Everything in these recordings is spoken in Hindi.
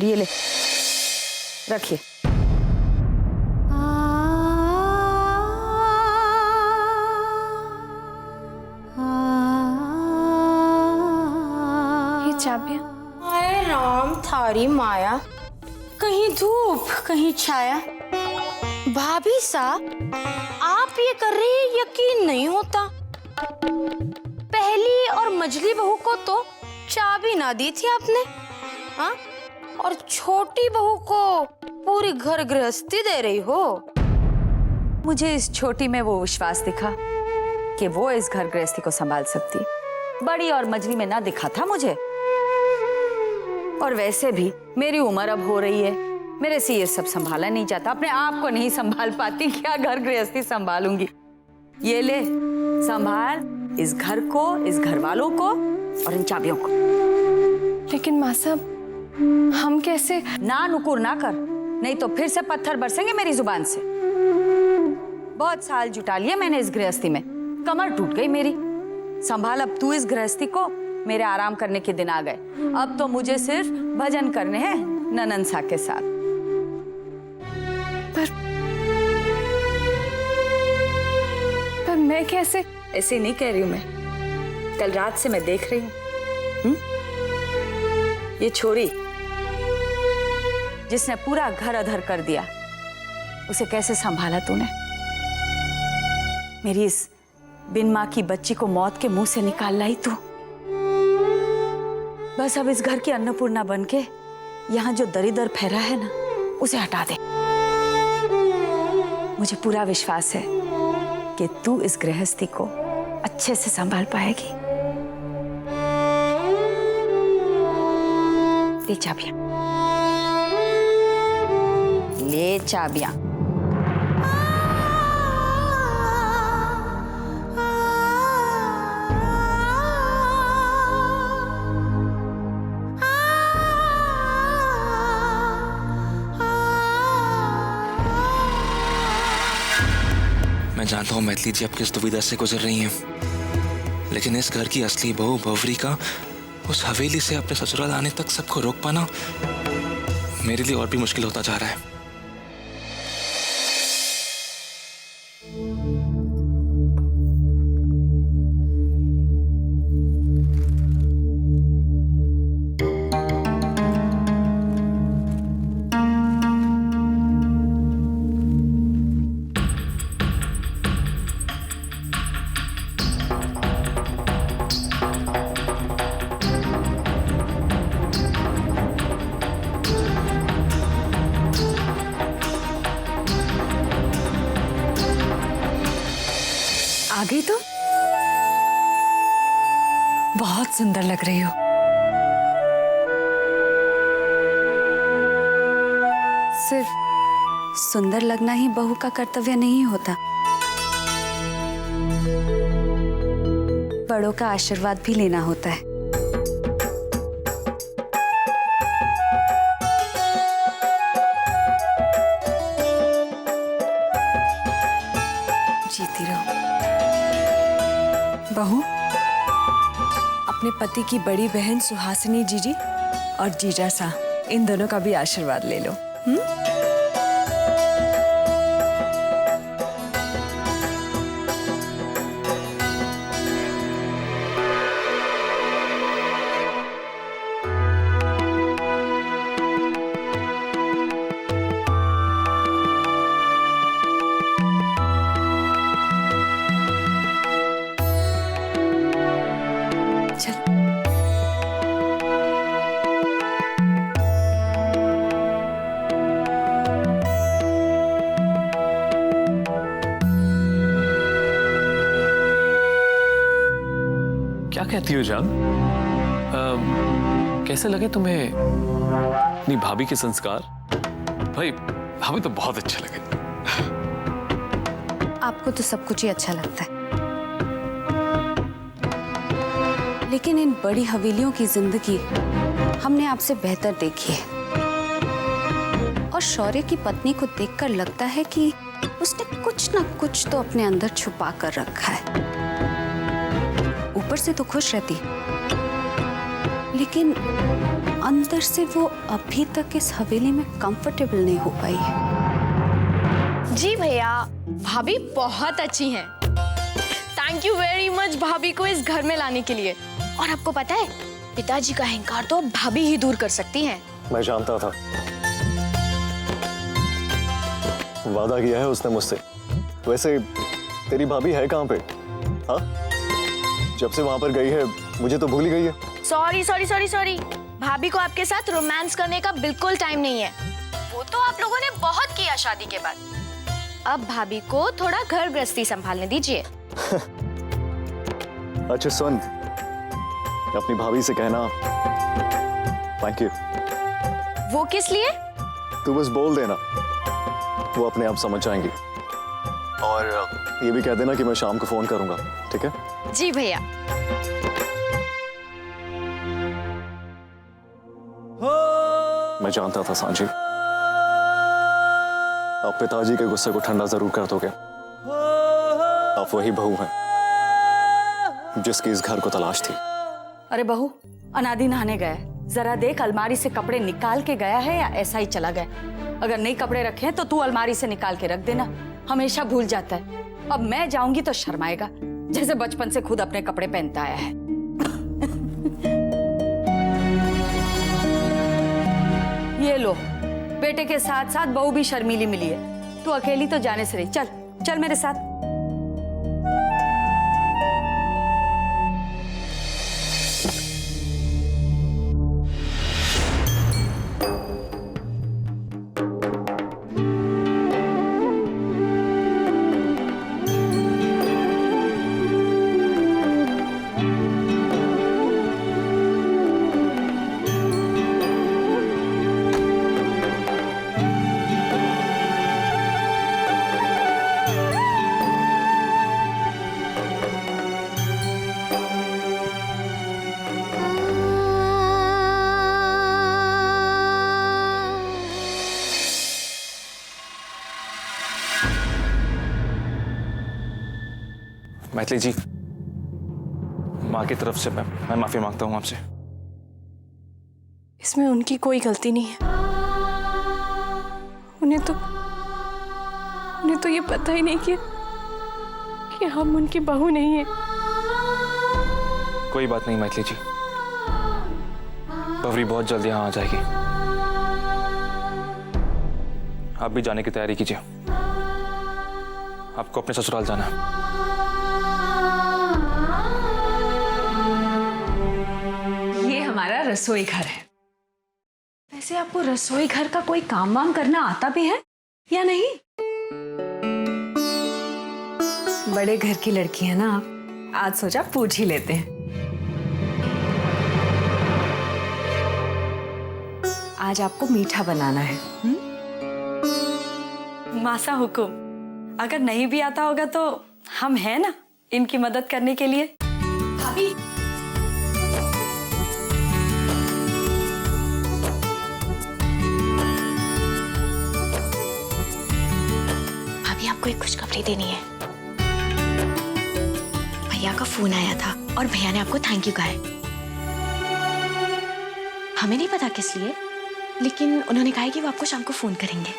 ये ले, रखिए। ये चाबियां। हाय राम थारी माया, कहीं धूप कहीं छाया। भाभी साहब, आप ये कर रही है, यकीन नहीं होता। पहली और मझली बहू को तो चाबी ना दी थी आपने, हाँ? और छोटी बहू को पूरी घर गृहस्थी दे रही हो। मुझे इस छोटी में वो विश्वास दिखा कि वो इस घर गृहस्थी को संभाल सकती, बड़ी और मझली में ना दिखा था मुझे। और वैसे भी मेरी उम्र अब हो रही है, मेरे से ये सब संभाला नहीं जाता, अपने आप को नहीं संभाल पाती, क्या घर गृहस्थी संभालूंगी। ये ले, संभाल इस घर को, इस घर वालों को और इन चाबियों को। लेकिन माँ साहब, हम कैसे? ना नुकुर ना कर, नहीं तो फिर से पत्थर बरसेंगे मेरी जुबान से। बहुत साल जुटा लिए मैंने इस गृहस्थी में, कमर टूट गई मेरी। संभाल अब तू इस गृहस्थी को, मेरे आराम करने के दिन आ गए। अब तो मुझे सिर्फ भजन करने हैं ननंद सा के साथ। पर मैं कैसे? ऐसे नहीं कह रही हूं मैं, कल रात से मैं देख रही हूं। ये छोरी जिसने पूरा घर अधर कर दिया, उसे कैसे संभाला तूने? मेरी इस बिन मां की बच्ची को मौत के मुंह से निकाल लाई तू। बस अब इस घर की अन्नपूर्णा बनके यहाँ जो दरिद्र फैला है ना, उसे हटा दे। मुझे पूरा विश्वास है कि तू इस गृहस्थी को अच्छे से संभाल पाएगी। ले चाबियां, ले चाबियां। मैं जानता हूँ मैथिली जी आप किस दुविधा से गुजर रही हैं, लेकिन इस घर की असली बहू भंवरी का उस हवेली से अपने ससुराल आने तक सबको रोक पाना मेरे लिए और भी मुश्किल होता जा रहा है। आ गई तुम? बहुत सुंदर लग रही हो। सिर्फ सुंदर लगना ही बहू का कर्तव्य नहीं होता, बड़ों का आशीर्वाद भी लेना होता है। जीती रहो। बहू, अपने पति की बड़ी बहन सुहासिनी जीजी और जीजा सा, इन दोनों का भी आशीर्वाद ले लो। क्या कहती हो जान? कैसे लगे तुम्हें अपनी भाभी के संस्कार? भाई हमें तो बहुत अच्छे लगे। आपको तो सब कुछ ही अच्छा लगता है, लेकिन इन बड़ी हवेलियों की जिंदगी हमने आपसे बेहतर देखी है। और शौर्य की पत्नी को देखकर लगता है कि उसने कुछ ना कुछ तो अपने अंदर छुपा कर रखा है। ऊपर से तो खुश रहती, लेकिन अंदर से वो अभी तक इस हवेली में कंफर्टेबल नहीं हो पाई है। जी भैया, भाभी बहुत अच्छी हैं। थैंक यू वेरी मच भाभी को इस घर में लाने के लिए। और आपको पता है, पिताजी का अहंकार तो भाभी ही दूर कर सकती हैं। मैं जानता था, वादा किया है उसने मुझसे। वैसे तेरी भाभी है कहाँ पे? हाँ, जब से वहां पर गई है मुझे तो भूल ही गई है। सॉरी सॉरी सॉरी सॉरी, भाभी को आपके साथ रोमांस करने का बिल्कुल टाइम नहीं है। वो तो आप लोगों ने बहुत किया शादी के बाद। अब भाभी को थोड़ा घर गृहस्थी संभालने दीजिए। अच्छा सुन, अपनी भाभी से कहना थैंक यू। वो किस लिए? तू बस बोल देना, वो अपने आप समझ जाएंगी। और ये भी कह देना कि मैं शाम को फोन करूंगा, ठीक है? जी भैया। मैं जानता था सांची, आप पिताजी के गुस्से को ठंडा जरूर कर दोगे। आप वही बहू हैं जिसकी इस घर को तलाश थी। अरे बहू, अनादि नहाने गया है, जरा देख अलमारी से कपड़े निकाल के गया है या ऐसा ही चला गया। अगर नए कपड़े रखे हैं तो तू अलमारी से निकाल के रख देना, हमेशा भूल जाता है। अब मैं जाऊंगी तो शर्माएगा, जैसे बचपन से खुद अपने कपड़े पहनता आया है। ये लो, बेटे के साथ साथ बहू भी शर्मीली मिली है। तू अकेली तो जाने से रही, चल चल मेरे साथ। मैथिली जी, माँ की तरफ से मैं माफी मांगता हूँ आपसे। इसमें उनकी कोई गलती नहीं है। उन्हें तो ये पता ही नहीं कि हम उनकी बहू नहीं है। कोई बात नहीं मैथिली जी, बवरी बहुत जल्द यहाँ आ जाएगी। आप भी जाने की तैयारी कीजिए, आपको अपने ससुराल जाना है। हमारा रसोई घर है। वैसे आपको रसोई घर का कोई काम वाम करना आता भी है या नहीं? बड़े घर की लड़की है ना आप, आज सोचा पूछ ही लेते हैं। आज आपको मीठा बनाना है। मासा हुकुम, अगर नहीं भी आता होगा तो हम हैं ना इनकी मदद करने के लिए। भाभी, आपको एक खुशखबरी देनी है। भैया का फोन आया था और भैया ने आपको थैंक यू कहा है। हमें नहीं पता किस लिए, लेकिन उन्होंने कहा है कि वो आपको शाम को फोन करेंगे।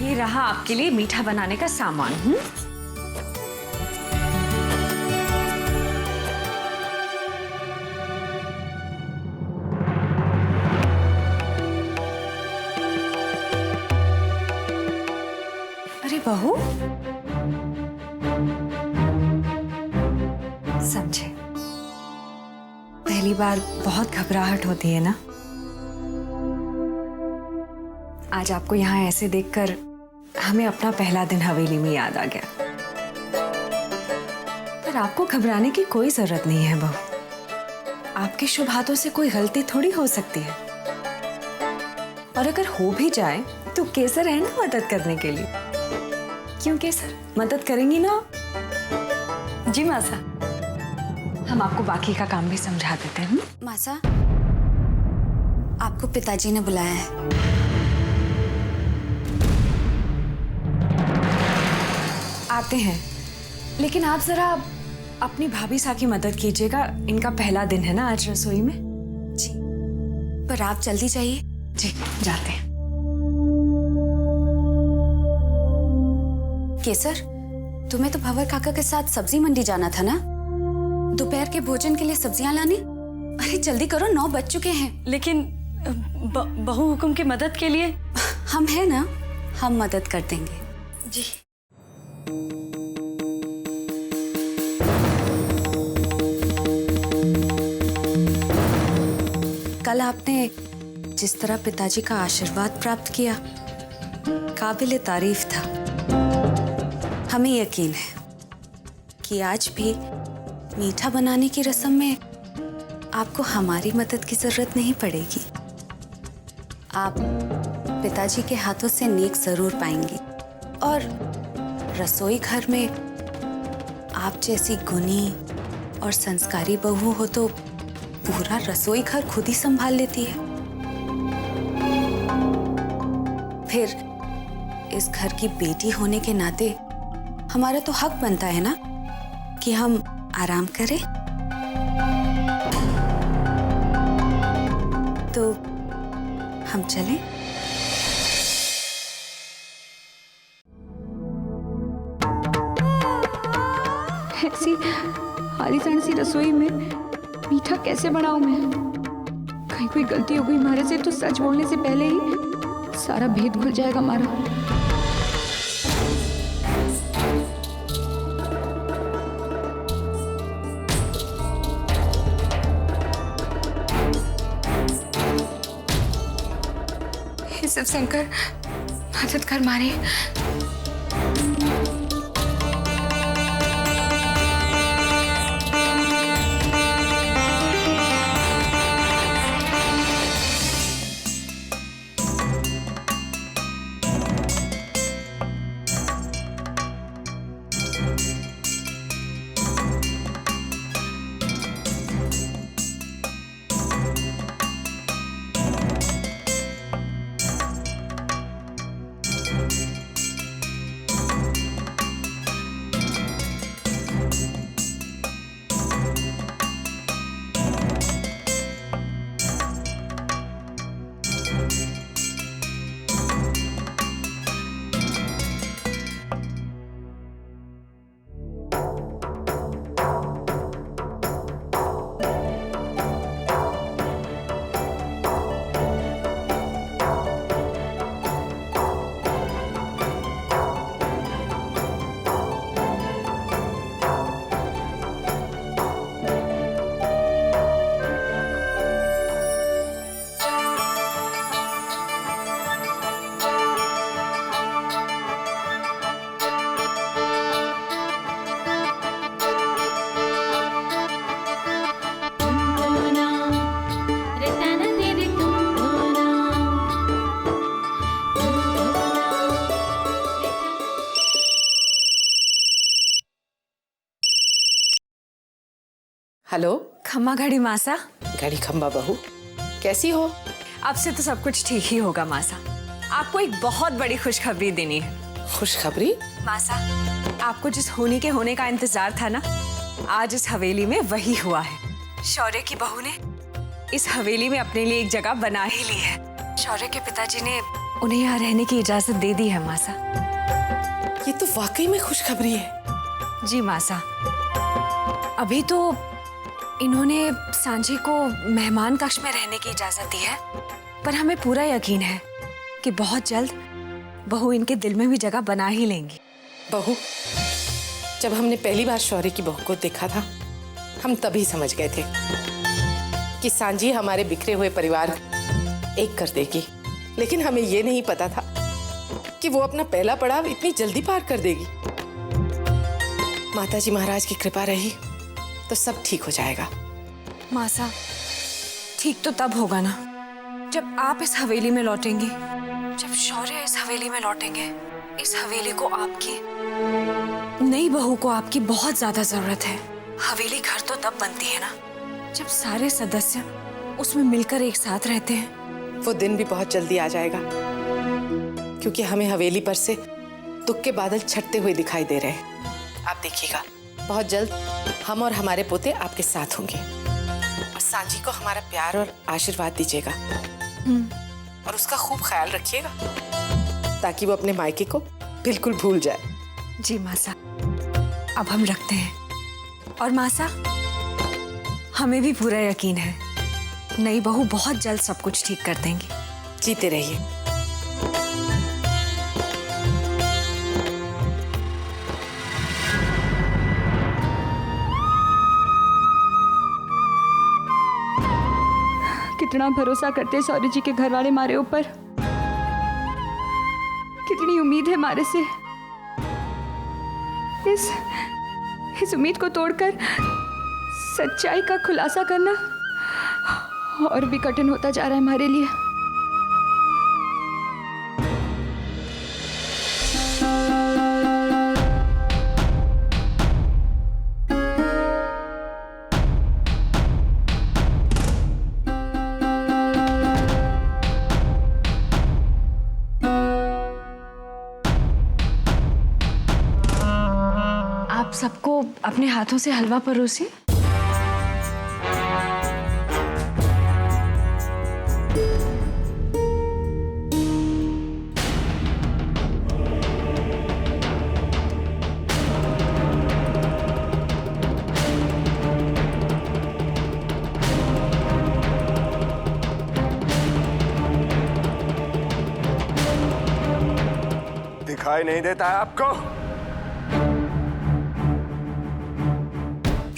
ये रहा आपके लिए मीठा बनाने का सामान। बहू समझे, पहली बार बहुत घबराहट होती है ना। आज आपको यहाँ ऐसे देखकर हमें अपना पहला दिन हवेली में याद आ गया। पर आपको घबराने की कोई जरूरत नहीं है बहू। आपके शुभ हाथों से कोई गलती थोड़ी हो सकती है, और अगर हो भी जाए तो केसर है ना मदद करने के लिए। क्यों केसर, मदद करेंगी ना? जी मासा। हम आपको बाकी का काम भी समझा देते हैं। मासा, आपको पिताजी ने बुलाया है। आते हैं, लेकिन आप जरा अपनी भाभी सा की मदद कीजिएगा, इनका पहला दिन है ना आज रसोई में। जी, पर आप जल्दी जाइए। जी जाते हैं। केसर, तुम्हें तो भंवर काका के साथ सब्जी मंडी जाना था ना? दोपहर के भोजन के लिए सब्जियां लानी। अरे जल्दी करो, 9 बज चुके हैं। लेकिन बहू हुकुम की मदद के लिए। हम हैं ना, हम मदद कर देंगे। जी। कल आपने जिस तरह पिताजी का आशीर्वाद प्राप्त किया, काबिले तारीफ था। हमें यकीन है कि आज भी मीठा बनाने की रस्म में आपको हमारी मदद की जरूरत नहीं पड़ेगी। आप पिताजी के हाथों से नेक जरूर पाएंगी, और रसोई घर में आप जैसी गुणी और संस्कारी बहू हो तो पूरा रसोई घर खुद ही संभाल लेती है। फिर इस घर की बेटी होने के नाते हमारा तो हक बनता है ना कि हम आराम करें। तो हम चलें? ऐसी आलीशान सी रसोई में मीठा कैसे बनाऊं मैं? कहीं कोई गलती हो गई हमारे से तो सच बोलने से पहले ही सारा भेद खुल जाएगा हमारा। हे शिव शंकर, मदद कर मारे। हेलो। खम्मा घड़ी मासा। घड़ी खम्बा बहू, कैसी हो? आपसे तो सब कुछ ठीक ही होगा मासा। आपको एक बहुत बड़ी खुशखबरी देनी है। खुशखबरी? मासा, आपको जिस होने का इंतजार था ना, आज इस हवेली में वही हुआ है। शौर्य की बहू ने इस हवेली में अपने लिए एक जगह बना ही ली है। शौर्य के पिताजी ने उन्हें यहाँ रहने की इजाजत दे दी है मासा। ये तो वाकई में खुशखबरी है। जी मासा, अभी तो इन्होंने सांझी को मेहमान कक्ष में रहने की इजाजत दी है, पर हमें पूरा यकीन है कि बहुत जल्द बहू इनके दिल में भी जगह बना ही लेंगी। बहू, जब हमने पहली बार शौर्य की बहू को देखा था, हम तभी समझ गए थे कि सांझी हमारे बिखरे हुए परिवार एक कर देगी। लेकिन हमें ये नहीं पता था कि वो अपना पहला पड़ाव इतनी जल्दी पार कर देगी। माताजी महाराज की कृपा रही तो सब ठीक हो जाएगा। मासा, ठीक तो तब होगा ना जब आप इस हवेली में लौटेंगे, जब शौर्य इस हवेली में लौटेंगे। इस हवेली को आपकी, नई बहू को आपकी बहुत ज्यादा जरूरत है। हवेली घर तो तब बनती है ना जब सारे सदस्य उसमें मिलकर एक साथ रहते हैं। वो दिन भी बहुत जल्दी आ जाएगा, क्योंकि हमें हवेली पर से दुख के बादल छटते हुए दिखाई दे रहे हैं। आप देखिएगा, बहुत जल्द हम और हमारे पोते आपके साथ होंगे। और सांची को हमारा प्यार और आशीर्वाद दीजिएगा और उसका खूब ख्याल रखिएगा ताकि वो अपने मायके को बिल्कुल भूल जाए। जी मासा, अब हम रखते हैं। और मासा, हमें भी पूरा यकीन है नई बहू बहुत जल्द सब कुछ ठीक कर देंगी। जीते रहिए। कितना भरोसा करते सौर्य जी के घर वाले हमारे ऊपर, कितनी उम्मीद है हमारे से। इस उम्मीद को तोड़कर सच्चाई का खुलासा करना और भी कठिन होता जा रहा है हमारे लिए। आप सबको अपने हाथों से हलवा परोसी। दिखाई नहीं देता है आपको?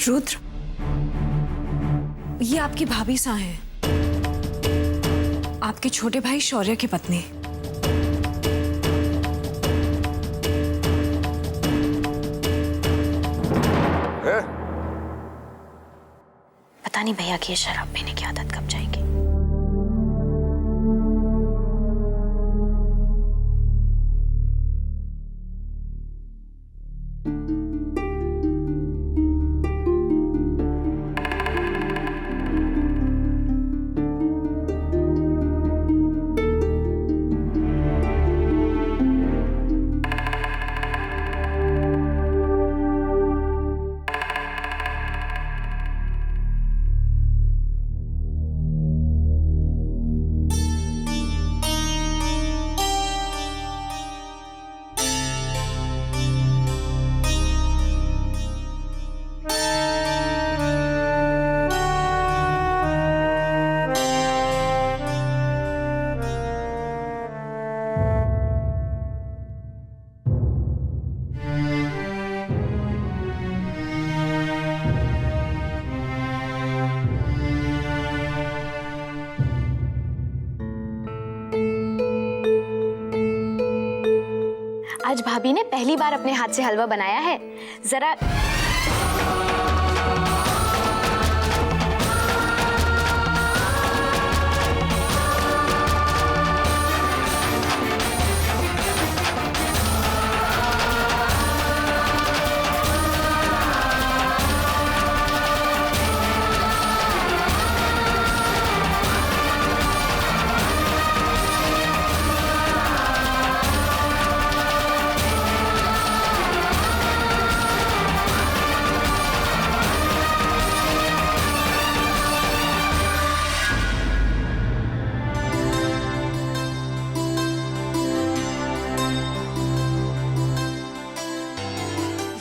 रुद्र, ये आपकी भाभी सा हैं, आपके छोटे भाई शौर्य की पत्नी। पता नहीं भैया की ये शराब पीने की आदत कब जाएगी। आज भाभी ने पहली बार अपने हाथ से हलवा बनाया है। जरा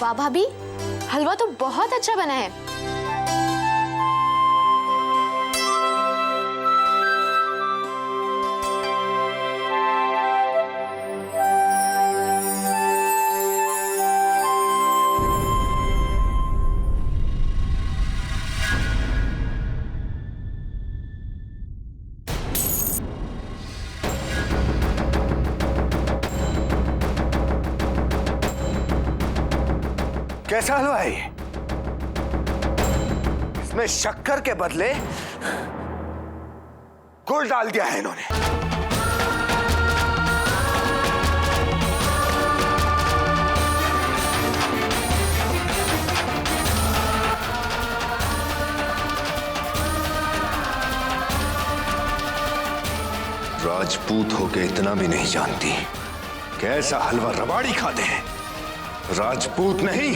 वाह भाभी, हलवा तो बहुत अच्छा बना है। कैसा हलवा है ये? इसमें शक्कर के बदले गुड़ डाल दिया है इन्होंने। राजपूत होके इतना भी नहीं जानती कैसा हलवा रबाड़ी खाते हैं। राजपूत नहीं